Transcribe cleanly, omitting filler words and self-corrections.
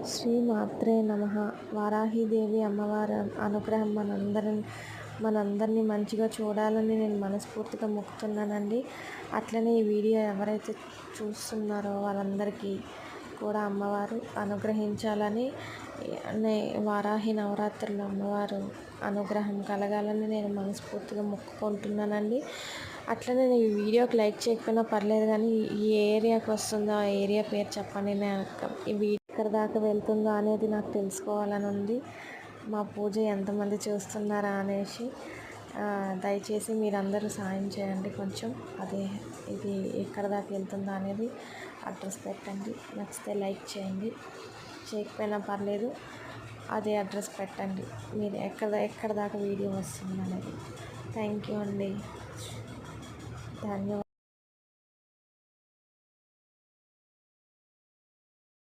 శ్రీ మాత్రే నమః. వారాహిదేవి అమ్మవారి అనుగ్రహం మనందరినీ మంచిగా చూడాలని నేను మనస్ఫూర్తిగా మొక్కుతున్నానండి. అట్లనే ఈ వీడియో ఎవరైతే చూస్తున్నారో వాళ్ళందరికీ కూడా అమ్మవారు అనుగ్రహించాలని, వారాహి నవరాత్రులు అమ్మవారు అనుగ్రహం కలగాలని నేను మనస్ఫూర్తిగా మొక్కుకుంటున్నానండి. అట్లనే నేను ఈ వీడియోకి లైక్ చేయకపోయినా పర్లేదు, కానీ ఈ ఏరియాకి వస్తుందో ఆ ఏరియా పేరు చెప్పండి. నేను ఈ వీడియో ఎక్కడ దాకా వెళ్తుందో అనేది నాకు తెలుసుకోవాలని ఉంది. మా పూజ ఎంతమంది చూస్తున్నారా అనేసి దయచేసి మీరందరూ సాయం చేయండి. కొంచెం ఇది ఎక్కడ దాకా వెళ్తుందో అనేది అడ్రస్ పెట్టండి. నచ్చితే లైక్ చేయండి, చేయకపోయినా పర్లేదు, అదే అడ్రస్ పెట్టండి. మీరు ఎక్కడ దాకా వీడియో వస్తుంది అనేది. థ్యాంక్ యూ అండి. ధన్యవాదాలు.